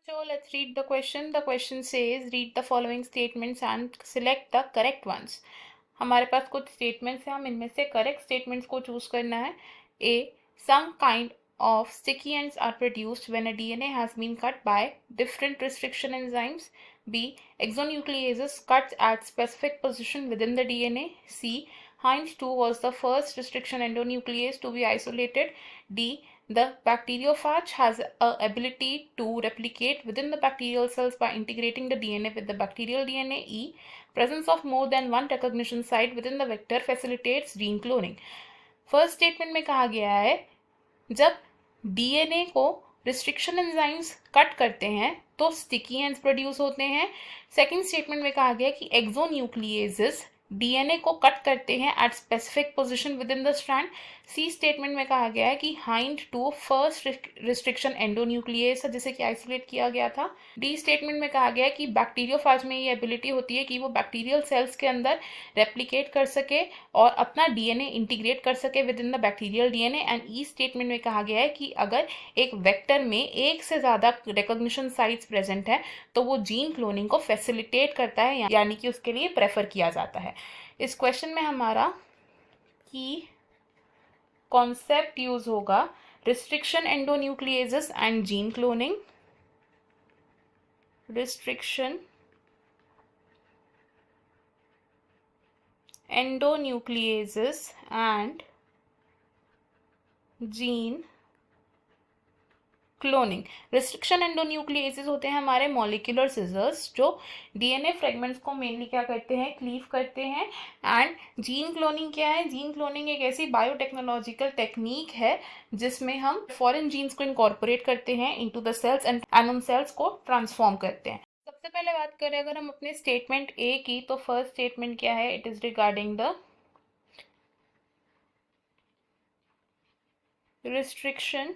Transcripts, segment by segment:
So let's read the question. The question says, read the following statements and select the correct ones. हमारे पास कुछ statements हैं, हम इनमें से correct statements को choose करना है. A. Some kind of sticky ends are produced when a DNA has been cut by different restriction enzymes. B. Exonucleases cuts at specific position within the DNA. C. Heinz-2 was the first restriction endonuclease to be isolated. D. The bacteriophage has a ability to replicate within the bacterial cells by integrating the DNA with the bacterial DNA. E. Presence of more than one recognition site within the vector facilitates gene cloning. First statement में कहा गया है जब DNA को restriction enzymes cut करते हैं तो sticky ends produce होते हैं. सेकंड स्टेटमेंट में कहा गया कि एक्सोन्यूक्लिएजेस डीएनए को कट करते हैं at specific position within the strand. C statement में कहा गया है कि हाइंड-2 फर्स्ट रिस्ट्रिक्शन एंडोन्यूक्लिएज है जिसे कि आइसोलेट किया गया था. डी स्टेटमेंट में कहा गया है कि बैक्टीरियोफाज में ये एबिलिटी होती है कि वो बैक्टीरियल सेल्स के अंदर रेप्लिकेट कर सके और अपना डीएनए इंटीग्रेट कर सके with in the bacterial DNA. And e statement में कहा गया है कि अगर एक वेक्टर में एक से ज़्यादा रिकॉग्निशन साइट्स प्रेजेंट है तो वो जीन क्लोनिंग को फैसिलिटेट करता है, यानी कि उसके लिए प्रेफर किया जाता है. इस क्वेश्चन में हमारा की कॉन्सेप्ट यूज होगा restriction endonucleases and gene cloning. Restriction endonucleases and gene cloning. Restriction endonucleases होते हैं हमारे मॉलिक्यूलर सिजर्स जो डीएनए फ्रेगमेंट्स को मेनली क्या करते हैं, क्लीव करते हैं. एंड जीन क्लोनिंग क्या है? जीन क्लोनिंग एक ऐसी बायोटेक्नोलॉजिकल टेक्निक है जिसमें हम फॉरेन जीन्स को इनकॉर्पोरेट करते हैं इनटू द सेल्स एंड उन सेल्स को ट्रांसफॉर्म करते हैं. सबसे पहले बात करें अगर हम अपने स्टेटमेंट ए की, तो फर्स्ट स्टेटमेंट क्या है? It is regarding the restriction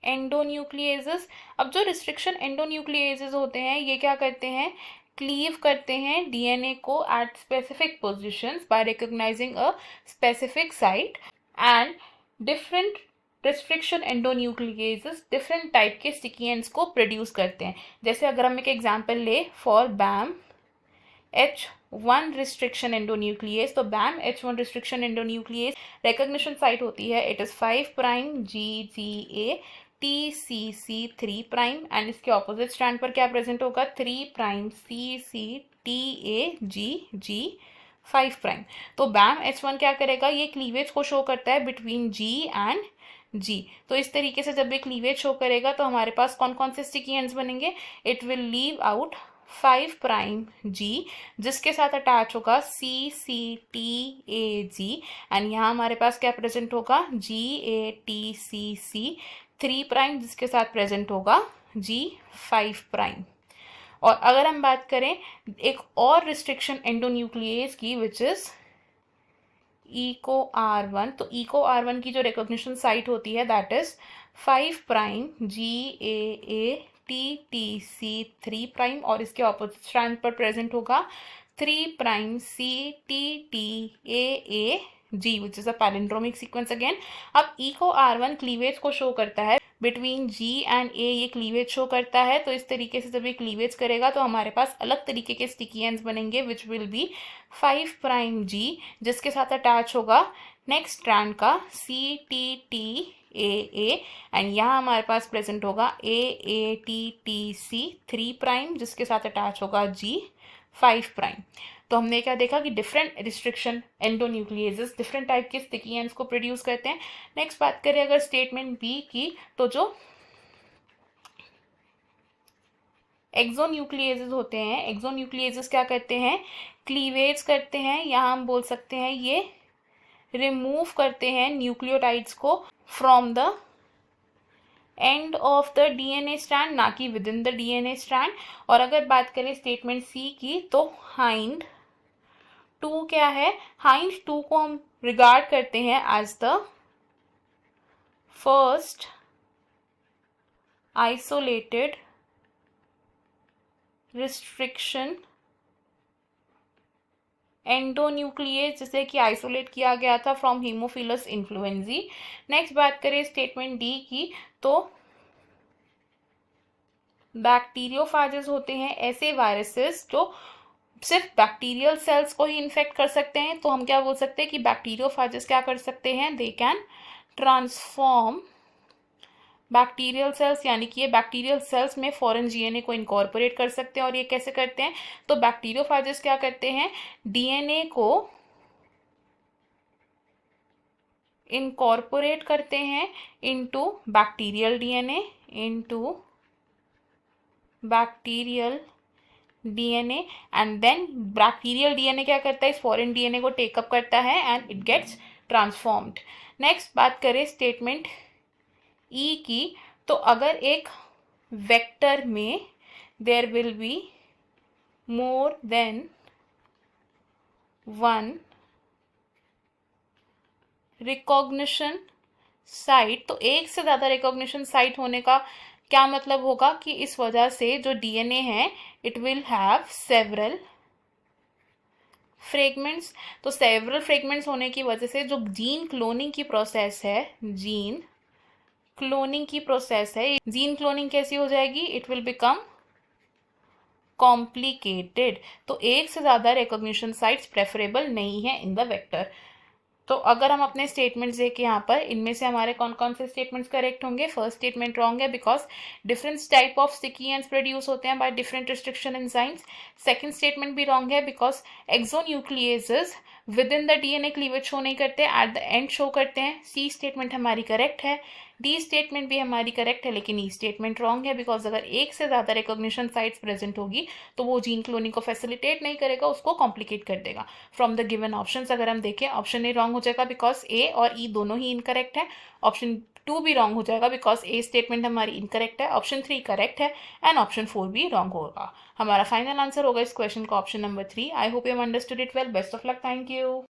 endonucleases. अब जो रिस्ट्रिक्शन एंडोन्यूक्लिएजेस होते हैं ये क्या करते हैं? क्लीव करते हैं डीएनए को at specific positions by recognising a specific site. And different restriction endonucleases different type के स्टिकी एंड्स को प्रोड्यूस करते हैं. जैसे अगर हम एक एग्जांपल ले फॉर बैम H1 रिस्ट्रिक्शन एंडोन्यूक्लिएज, तो बैम H1 restriction endonuclease recognition site होती है, it is 5 prime GGA TCC3 prime. And इसके ऑपोजिट स्ट्रैंड पर क्या प्रेजेंट होगा? 3 प्राइम CCTAGG 5 प्राइम. तो बैम H1 क्या करेगा? ये क्लीवेज को शो करता है बिटवीन G एंड G. तो इस तरीके से जब ये क्लीवेज शो करेगा तो हमारे पास कौन कौन से स्टिकी एंड्स बनेंगे? It will leave out 5 prime G जिसके साथ अटैच होगा CCTAG. एंड यहाँ हमारे पास क्या प्रेजेंट होगा? GATCC 3 प्राइम जिसके साथ प्रेजेंट होगा G 5 प्राइम. और अगर हम बात करें एक और रिस्ट्रिक्शन एंडोन्यूक्लिएज की विच इज EcoR1, तो EcoR1 की जो रिकॉग्निशन साइट होती है that is 5 prime GAATTC3 prime और इसके ऑपोजिट स्ट्रैंड पर प्रेजेंट होगा 3 prime CTTAAG which is a palindromic sequence again. अब EcoR1 क्लीवेज को शो करता है बिटवीन G एंड A, ये क्लीवेज शो करता है. तो इस तरीके से जब ये क्लीवेज करेगा तो हमारे पास अलग तरीके के स्टिकी एंड्स बनेंगे which will be 5 prime G जिसके साथ अटैच होगा नेक्स्ट स्ट्रैंड का CTTAA. एंड यहाँ हमारे पास प्रेजेंट होगा AATTC3 प्राइम जिसके साथ अटैच होगा G 5 प्राइम. तो हमने क्या देखा कि different restriction endonucleases different type के स्टिकी एंड्स को प्रोड्यूस करते हैं. नेक्स्ट बात करें अगर स्टेटमेंट बी की, तो जो एक्सोन्यूक्लिएजेस होते हैं, एक्सोन्यूक्लिएजेस क्या करते हैं? क्लीवेज करते हैं. यहाँ हम बोल सकते हैं ये रिमूव करते हैं न्यूक्लियोटाइड्स को from the end of the DNA strand, ना कि with in the DNA strand. और अगर बात करें स्टेटमेंट सी की, तो हाइंड-2 क्या है? हाइंड-2 को हम रिगार्ड करते हैं as the first isolated restriction endonuclease जिसे कि आइसोलेट किया गया था फ्रॉम हीमोफिलस इन्फ्लुएंजी. नेक्स्ट बात करें स्टेटमेंट डी की, तो बैक्टीरियोफाजेस होते हैं ऐसे वायरसेस जो सिर्फ बैक्टीरियल सेल्स को ही इन्फेक्ट कर सकते हैं, तो हम क्या बोल सकते हैं कि बैक्टीरियोफाजेस क्या कर सकते हैं, they can transform bacterial cells, यानी कि ये बैक्टीरियल सेल्स में फॉरेन डीएनए को इनकॉर्पोरेट कर सकते हैं। और ये कैसे करते हैं, तो बैक्टीरियोफाजेस क्या करते हैं, डीएनए को इनकॉर्पोरेट करते हैं into bacterial DNA, into bacterial DNA, and then bacterial DNA क्या करता है, इस फॉरेन डीएनए को टेकअप करता है and it gets transformed. Next बात करें स्टेटमेंट ई की, तो अगर एक वेक्टर में there will be more than one recognition site, तो एक से ज़्यादा रिकॉग्निशन साइट होने का क्या मतलब होगा कि इस वजह से जो डीएनए है it will have several fragments. तो सेवरल फ्रेगमेंट्स होने की वजह से जो जीन क्लोनिंग की प्रोसेस है, जीन क्लोनिंग की प्रोसेस है, जीन क्लोनिंग कैसी हो जाएगी, इट विल बिकम कॉम्प्लिकेटेड। तो एक से ज़्यादा रिकॉग्निशन साइट्स प्रेफरेबल नहीं है इन द वेक्टर। तो अगर हम अपने स्टेटमेंट्स देखें यहाँ पर, इनमें से हमारे कौन कौन से स्टेटमेंट्स करेक्ट होंगे। फर्स्ट स्टेटमेंट रॉन्ग है because different type of sticky ends produce होते हैं by different restriction enzymes. Second statement भी रॉन्ग है because exonucleases within the DNA cleavage show नहीं करते, एट द एंड शो करते हैं। सी स्टेटमेंट हमारी करेक्ट है, डी स्टेटमेंट भी हमारी करेक्ट है, लेकिन ई स्टेटमेंट रॉन्ग है बिकॉज अगर एक से ज़्यादा रिकॉग्निशन साइट्स प्रेजेंट होगी तो वो जीन क्लोनिंग को फैसिलिटेट नहीं करेगा, उसको कॉम्प्लिकेट कर देगा। फ्रॉम द गिवन ऑप्शंस अगर हम देखें, ऑप्शन ए रॉन्ग हो जाएगा बिकॉज ए और ई दोनों ही इनकरेक्ट है। ऑप्शन 2 भी रॉन्ग हो जाएगा बिकॉज ए स्टेटमेंट हमारी इनकरेक्ट है। ऑप्शन 3 करेक्ट है एंड ऑप्शन 4 भी रॉन्ग होगा। हमारा फाइनल आंसर होगा इस क्वेश्चन का option number 3। I hope you understood it well. Best of luck. Thank you.